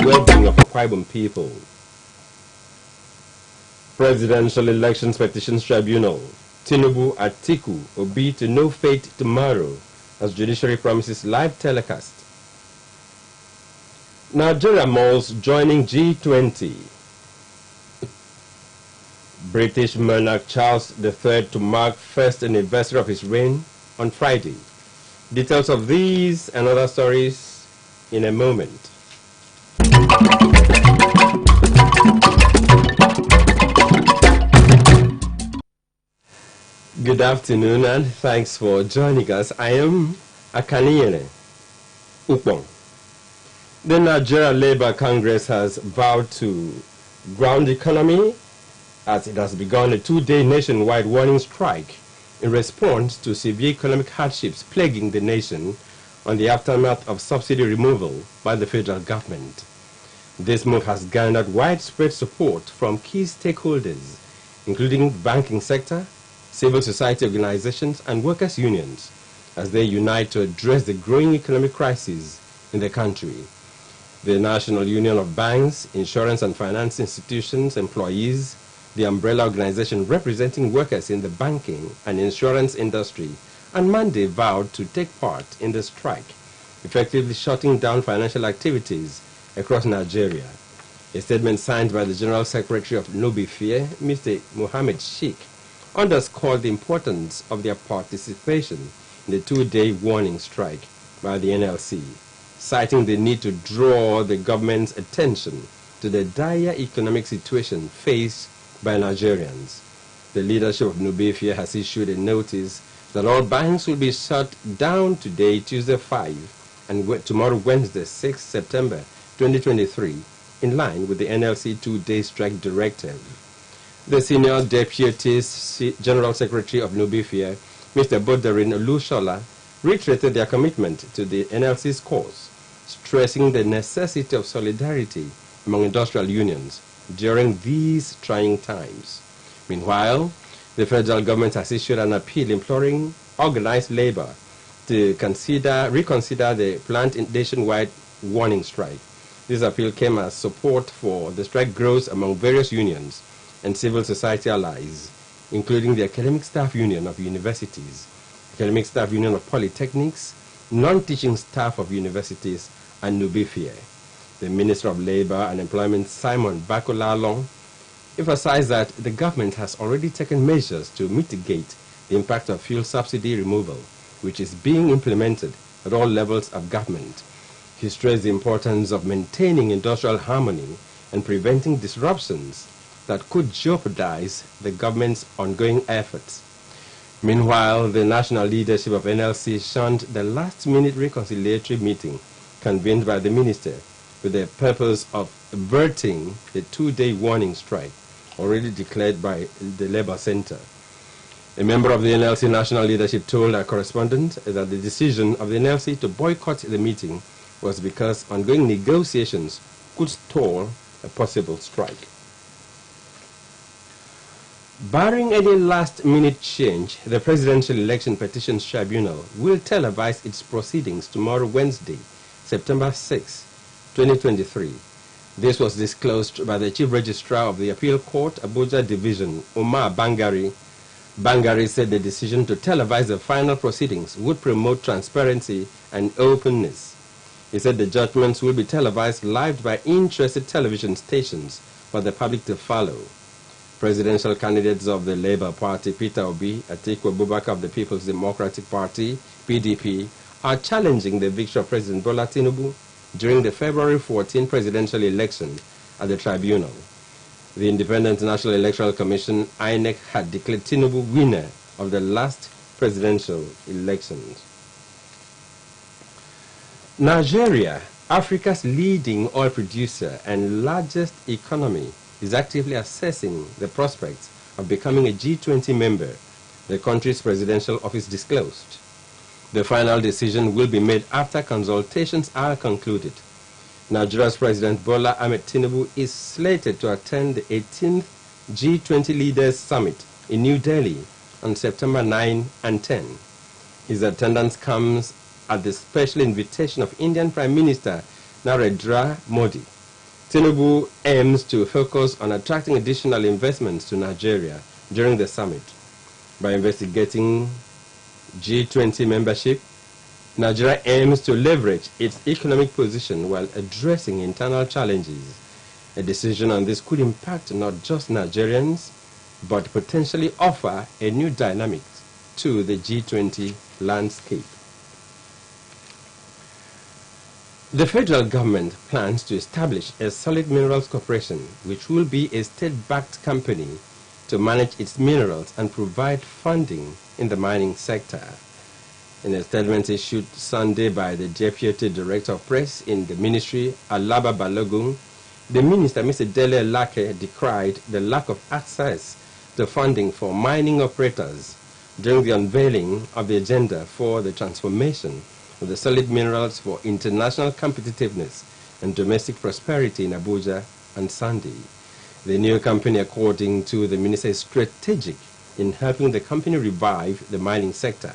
well-being of Akwa people. Presidential Elections Petitions Tribunal. Tinubu Atiku Obi to no fate tomorrow as judiciary promises live telecast. Nigeria malls joining G20. British monarch Charles III to mark first anniversary of his reign on Friday. Details of these and other stories in a moment. Good afternoon and thanks for joining us. I am Akaniyene Upong. The Nigeria Labour Congress has vowed to ground the economy as it has begun a two-day nationwide warning strike in response to severe economic hardships plaguing the nation on the aftermath of subsidy removal by the federal government. This move has garnered widespread support from key stakeholders, including the banking sector, civil society organizations, and workers' unions, as they unite to address the growing economic crisis in the country. The National Union of Banks, Insurance and Finance Institutions Employees, the umbrella organization representing workers in the banking and insurance industry, on Monday vowed to take part in the strike, effectively shutting down financial activities across Nigeria. A statement signed by the General Secretary of Nubifie, Mr. Mohammed Sheikh, underscored the importance of their participation in the two-day warning strike by the NLC, citing the need to draw the government's attention to the dire economic situation faced by Nigerians. The leadership of Nubifie has issued a notice that all banks will be shut down today, Tuesday 5, and tomorrow, Wednesday 6 September 2023, in line with the NLC two-day strike directive. The Senior Deputy General Secretary of Nubifie, Mr. Bodarin Olushola, reiterated their commitment to the NLC's cause, stressing the necessity of solidarity among industrial unions during these trying times. Meanwhile, the federal government has issued an appeal imploring organized labor to reconsider the planned nationwide warning strike. This appeal came as support for the strike grows among various unions and civil society allies, including the Academic Staff Union of Universities, Academic Staff Union of Polytechnics, non-teaching staff of universities, and Nubifie. The Minister of Labor and Employment, Simon Bakolalong, emphasized that the government has already taken measures to mitigate the impact of fuel subsidy removal, which is being implemented at all levels of government. He stressed the importance of maintaining industrial harmony and preventing disruptions that could jeopardize the government's ongoing efforts. Meanwhile, the national leadership of NLC shunned the last-minute reconciliatory meeting convened by the minister with the purpose of averting the two-day warning strike already declared by the Labour Center. A member of the NLC national leadership told our correspondent that the decision of the NLC to boycott the meeting was because ongoing negotiations could stall a possible strike. Barring any last-minute change, the Presidential Election Petitions Tribunal will televise its proceedings tomorrow, Wednesday, September 6, 2023. This was disclosed by the Chief Registrar of the Appeal Court, Abuja Division, Omar Bangari. Bangari said the decision to televise the final proceedings would promote transparency and openness. He said the judgments will be televised live by interested television stations for the public to follow. Presidential candidates of the Labour Party, Peter Obi, Atiku Abubakar of the People's Democratic Party, PDP, are challenging the victory of President Bola Tinubu during the February 14 presidential election at the tribunal. The Independent National Electoral Commission, INEC, had declared Tinubu winner of the last presidential elections. Nigeria, Africa's leading oil producer and largest economy, is actively assessing the prospects of becoming a G20 member, the country's presidential office disclosed. The final decision will be made after consultations are concluded. Nigeria's President Bola Ahmed Tinubu is slated to attend the 18th G20 Leaders Summit in New Delhi on September 9 and 10. His attendance comes at the special invitation of Indian Prime Minister Narendra Modi, Tinubu aims to focus on attracting additional investments to Nigeria during the summit. By investigating G20 membership, Nigeria aims to leverage its economic position while addressing internal challenges. A decision on this could impact not just Nigerians, but potentially offer a new dynamic to the G20 landscape. The federal government plans to establish a solid minerals corporation, which will be a state-backed company to manage its minerals and provide funding in the mining sector. In a statement issued Sunday by the Deputy Director of Press in the Ministry, Alaba Balogun, the Minister, Mr. Dele Lake, decried the lack of access to funding for mining operators during the unveiling of the agenda for the transformation of the solid minerals for international competitiveness and domestic prosperity in Abuja on Sunday. The new company, according to the minister, is strategic in helping the company revive the mining sector.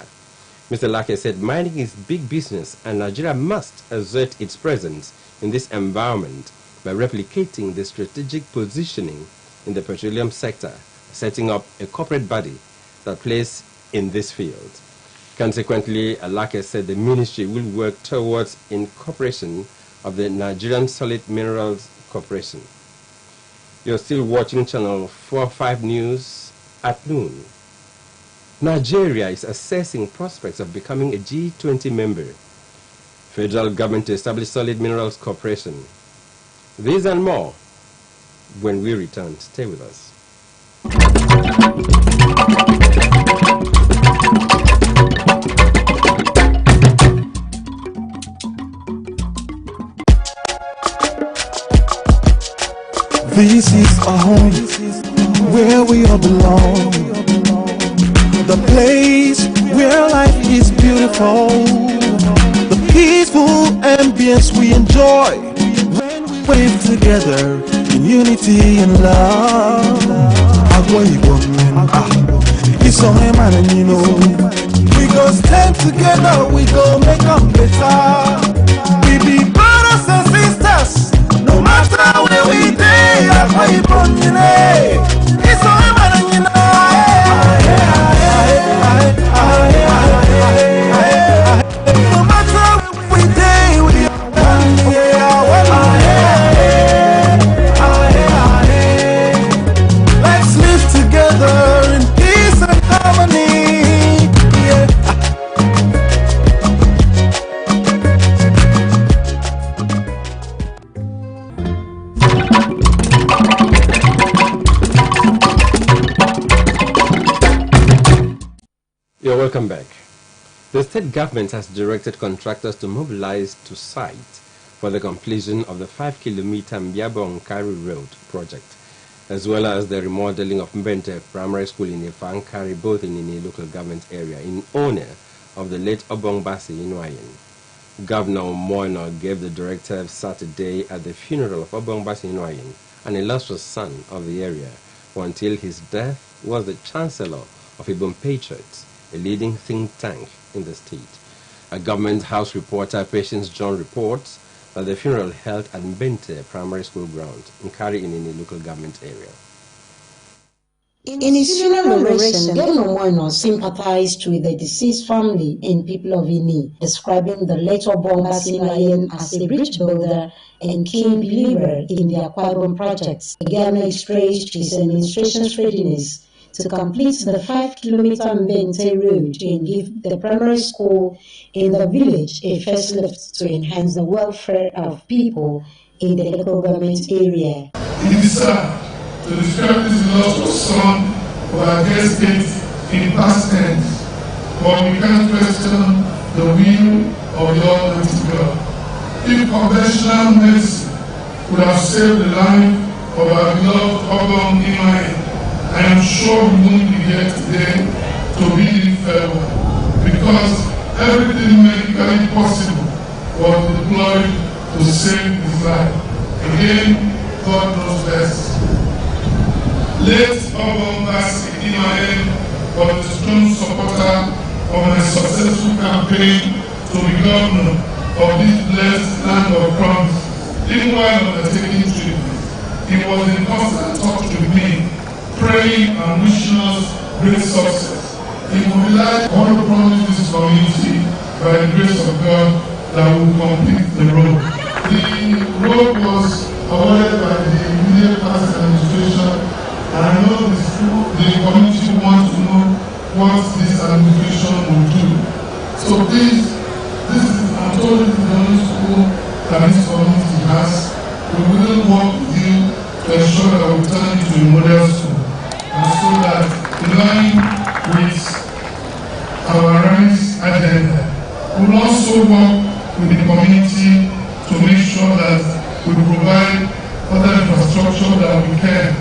Mr. Lake said mining is big business and Nigeria must assert its presence in this environment by replicating the strategic positioning in the petroleum sector, setting up a corporate body that plays in this field. Consequently, Alake said the ministry will work towards incorporation of the Nigerian Solid Minerals Corporation. You're still watching Channel 45 News at noon. Nigeria is assessing prospects of becoming a G20 member. Federal government to establish Solid Minerals Corporation. These and more when we return. Stay with us. This is our home, where we all belong. The place where life is beautiful. The peaceful ambience we enjoy when we wave together in unity and love. It's on my man and you know. We go stand together, we go make them better. We be brothers and sisters. No matter where we day, that's why you born in it. It's all about you know. No matter where we day, we are one. Let's live together in peace and harmony. You're welcome back. The state government has directed contractors to mobilize to site for the completion of the 5-kilometer Mbiabo-Nkari Road project, as well as the remodeling of Mbente Primary School in Ifankari, both in the local government area, in honor of the late Obongbasi Inuayen. Governor Moino gave the directive Saturday at the funeral of Obongbasi Inuayen, an illustrious son of the area, who until his death was the Chancellor of Ibom Patriots, a leading think tank in the state. A government house reporter, Patience John, reports that the funeral held at Mbente Primary School ground in Kari in the local government area. In his funeral oration, Governor Moino sympathized with the deceased family and people of Ini, describing the late Obongbasi Inuayen as a bridge builder and keen believer in the Akwa Ibom projects. The governor expressed his administration's readiness to complete the 5-kilometer Mbente road and give the primary school in the village a first lift to enhance the welfare of people in the local government area. It is sad to describe this loss of son of our guest state in past tense, but we can't question the will of the Almighty God. If conventional medicine would have saved the life of our beloved Obong Inuayen, I am sure we won't be here today to bid him farewell, because everything medically possible was deployed to save his life. Again, God knows best. Late Obongbasi Inuayen was a strong supporter of my successful campaign to be governor of this blessed land of promise. Even while undertaking treatment, he was in constant touch with me, praying and wishing us great success. He mobilized all the promise this community by the grace of God that will complete the road. The road was awarded by the immediate past administration, and I know the community wants to know what this administration will do. So please, I'm told this is the only school that this community has. We will work with you to ensure that we turn it into a model school, and so that in line with our RISE agenda, we will also work with the community to make sure that we provide other infrastructure that we can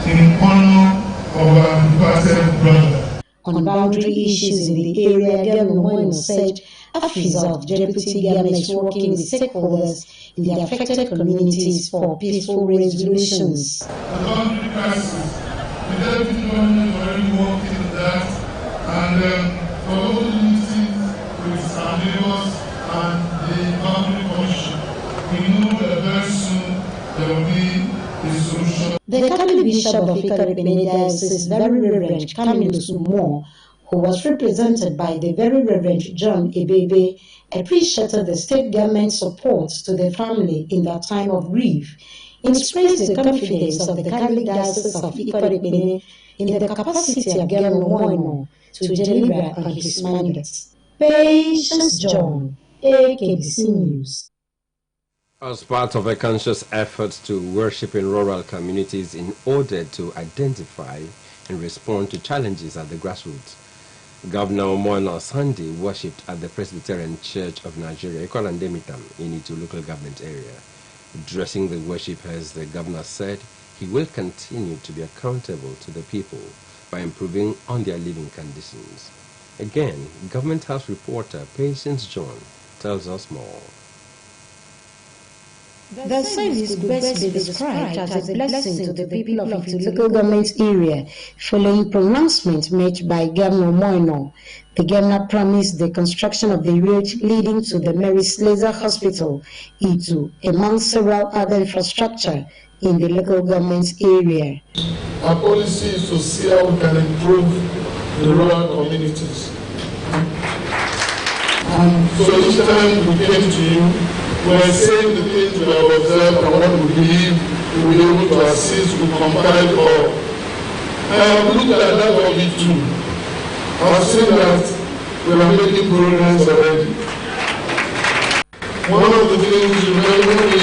in honor of our departed brother. On boundary issues in the area, Governor Moino said Akbc, the deputy governor, is working with stakeholders in the affected communities for peaceful resolutions. The boundary crisis, the deputy governor is already working on that, and for those meetings with our neighbors and the boundary commission, we know that very soon there will be a solution. The Catholic Bishop of Akbc Diocese, Very Reverend Camilo Sumo, who was represented by the Very Reverend John Ebebe, appreciated the state government's support to the family in their time of grief. He expressed the confidence of the Catholic Diocese of Akbc in the capacity of Governor Moino to deliver on his mandate. Patience John, Akbc News. As part of a conscious effort to worship in rural communities in order to identify and respond to challenges at the grassroots, Governor Moino Sunday worshipped at the Presbyterian Church of Nigeria, Ikolandemitam, in Itu local government area. Addressing the worshippers, the governor said he will continue to be accountable to the people by improving on their living conditions. Again, Government House reporter Patience John tells us more. The service could best be described as a blessing to the people of its local government area following pronouncement made by Governor Moino. The governor promised the construction of the road leading to the Mary Slessor Hospital, Itu, among several other infrastructure in the local government area. Our policy is to see how we can improve the rural communities. And so each time we came to you, we are saying the things we have observed and what we believe we will be able to assist, we compile all. I have looked at that of it too. I have seen that we are making progress already. One of the things you remember we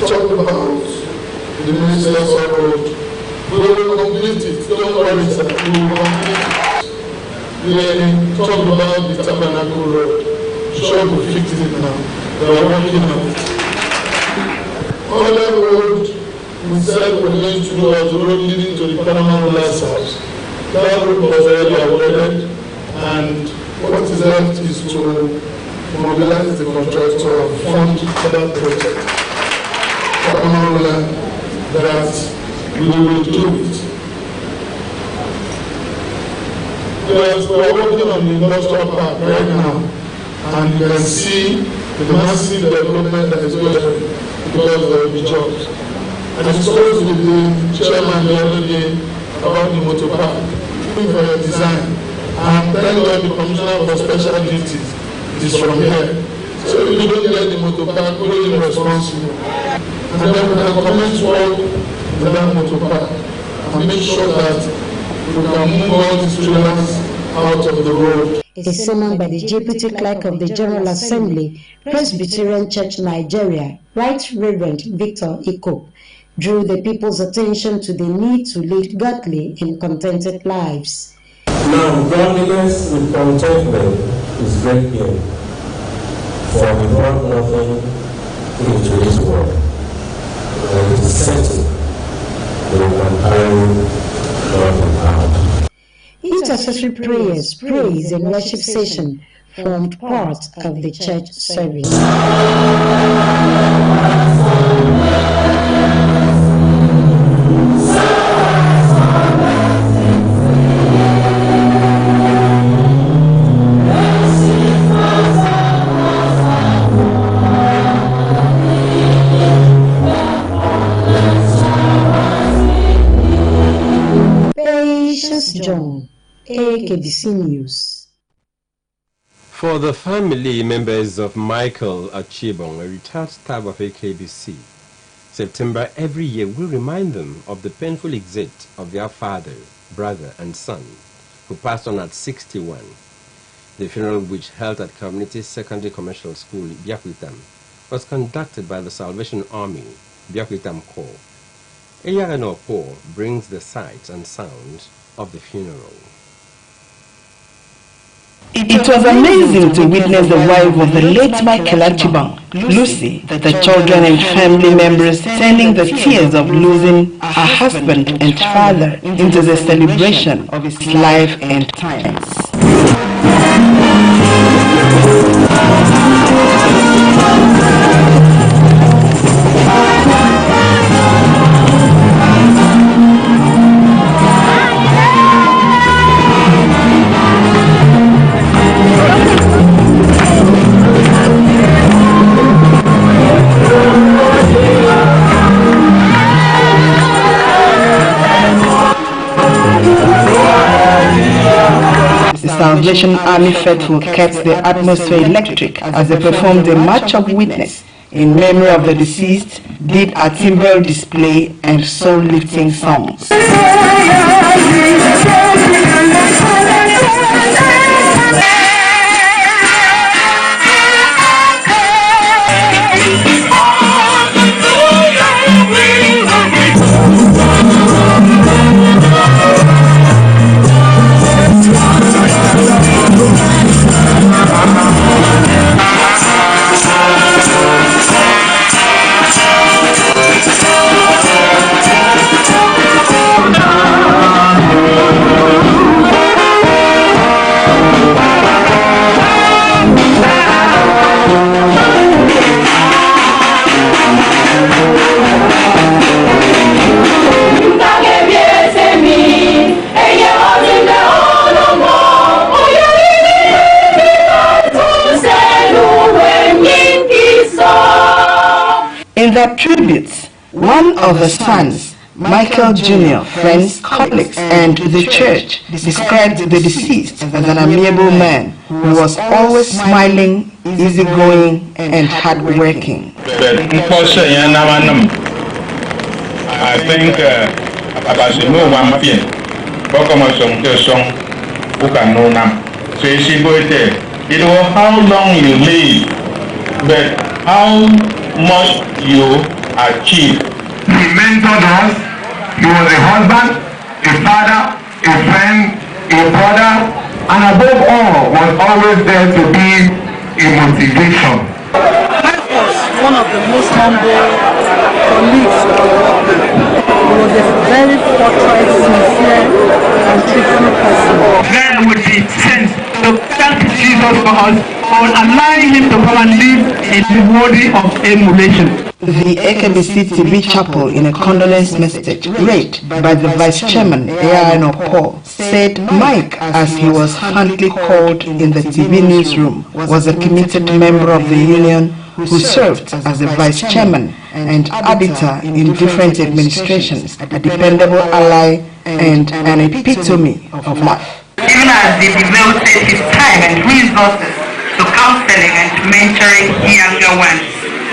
talked about the Minister of Road. We will complete it. Don't worry, sir. We will complete it. We talked about the Tabernacle Road. Sure, we fixed it now. They are working on it. On that road, we said we're going to do as the road leading to the Panama Ruler's house. That road was already awarded, and what is left is to mobilize the contractor and fund for that project. Panama Ruler, that we will do it. Yes, we are working on the industrial park right now. And you can see the massive development that is going on because there will be jobs. And I spoke with the chairman the other day about the motor park, looking for a design. And thank God the commissioner for special duties is from here. So if you don't get the motor park, who is responsible? And then we can commence work in that motor park and make sure that we can move all these trailers out of the road. A sermon by the Deputy Clerk of the General Assembly, Presbyterian Church Nigeria, Right Reverend Victor Iko, drew the people's attention to the need to lead godly and contented lives. Now, godliness with contentment is great gain, for we brought nothing into this world, and it is certain that we can carry nothing out. Intercessory prayers, praise, and worship session formed part of the church service. Akbc News. For the family members of Michael Achibong, a retired staff of Akbc, September every year will remind them of the painful exit of their father, brother, and son, who passed on at 61. The funeral, which held at Community Secondary Commercial School, Biakwitam, was conducted by the Salvation Army, Biakwitam Corps. Eyareno Corps brings the sights and sounds of the funeral. It was amazing to witness the wife of the late Michael Achibong, Lucy, the children and family members turning the tears of losing her husband and father into the celebration of his life and times. Salvation Army faithful kept the atmosphere electric as they performed a march of witness in memory of the deceased, did a timbral display and soul-lifting songs. In their tributes, one of the sons, Michael Jr., friends, colleagues, and the church described the deceased as an amiable man who was always smiling, easygoing, and hardworking. I think it was how long you live, but how much you achieve. He mentored us. He was a husband, a father, a friend, a brother, and above all, was always there to be a motivation. Mike was one of the most humble colleagues I worked with. He was a very forthright, sincere, and truthful person. There would be sent to thank Jesus for us for allowing him to come and live in the worthy of emulation. The Akbc TV Chapel, in a condolence message read by the Vice Chairman, Eyareno Paul, said Mike, as he was fondly called in the TV newsroom, was a committed member of the union who served as a Vice Chairman and editor in different administrations, a dependable ally and an epitome of life. Even as they devoted his time and resources to counseling and to mentoring younger ones.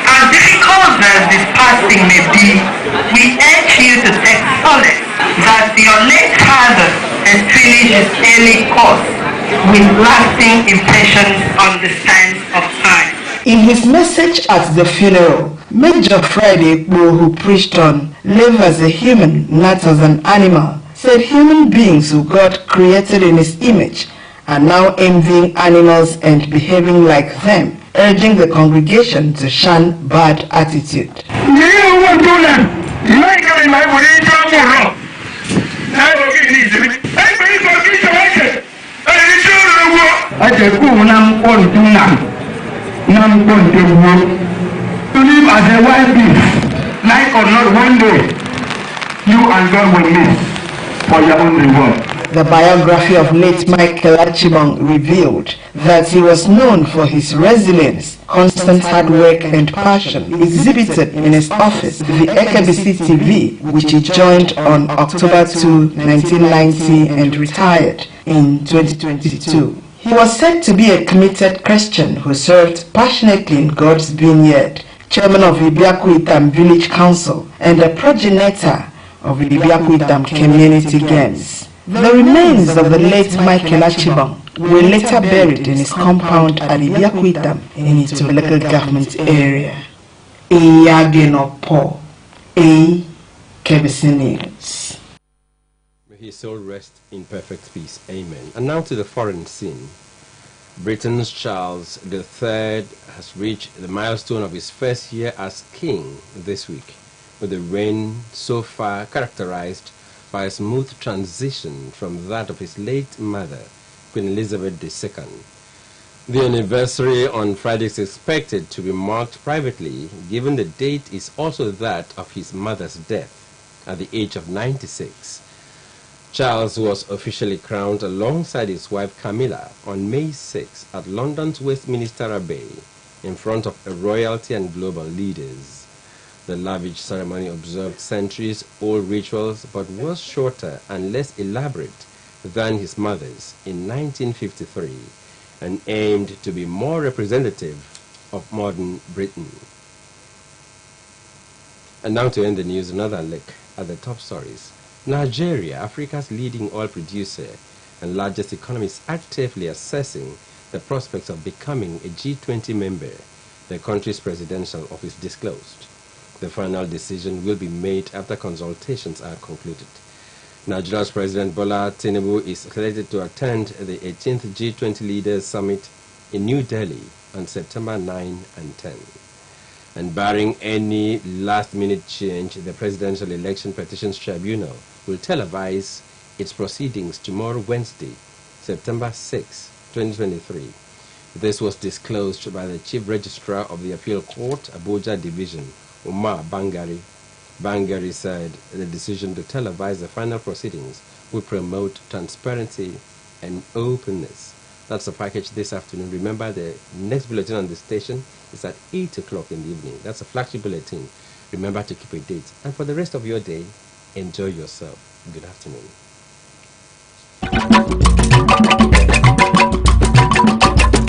As difficult as this passing may be, we urge you to take solace that your late father has finished his early course with lasting impressions on the sands of time. In his message at the funeral, Major Friday, who preached on live as a human, not as an animal, said human beings who God created in his image are now envying animals and behaving like them, urging the congregation to shun bad attitude. To live as a wild beast, like or not, one day you and God will meet for your own reward. The biography of late Michael Achibong revealed that he was known for his resilience, constant hard work and passion exhibited in his office, the Akbc TV, which he joined on October 2, 1990 and retired in 2022. He was said to be a committed Christian who served passionately in God's vineyard, chairman of Ibiakuitam Village Council and a progenitor of Ibiakuitam Community Games. The remains of the late Michael Achibong were later buried in his compound at Ibiakuitam in its local government area. Akbc News. May his soul rest in perfect peace. Amen. And now to the foreign scene. Britain's Charles III has reached the milestone of his first year as king this week, with the reign so far characterized by a smooth transition from that of his late mother, Queen Elizabeth II. The anniversary on Friday is expected to be marked privately, given the date is also that of his mother's death at the age of 96. Charles was officially crowned alongside his wife Camilla on May 6 at London's Westminster Abbey in front of royalty and global leaders. The lavish ceremony observed centuries-old rituals but was shorter and less elaborate than his mother's in 1953 and aimed to be more representative of modern Britain. And now to end the news, another look at the top stories. Nigeria, Africa's leading oil producer and largest economy, is actively assessing the prospects of becoming a G20 member, the country's presidential office disclosed. The final decision will be made after consultations are concluded. Nigeria's President Bola Tinubu is slated to attend the 18th G20 Leaders Summit in New Delhi on September 9 and 10. And barring any last-minute change, the Presidential Election Petitions Tribunal will televise its proceedings tomorrow, Wednesday, September 6, 2023. This was disclosed by the Chief Registrar of the Appeal Court, Abuja Division, Umar Bangari. Bangari said the decision to televise the final proceedings will promote transparency and openness. That's the package this afternoon. Remember, the next bulletin on the station is at 8 o'clock in the evening. That's a flagship bulletin. Remember to keep a date. And for the rest of your day, enjoy yourself. Good afternoon.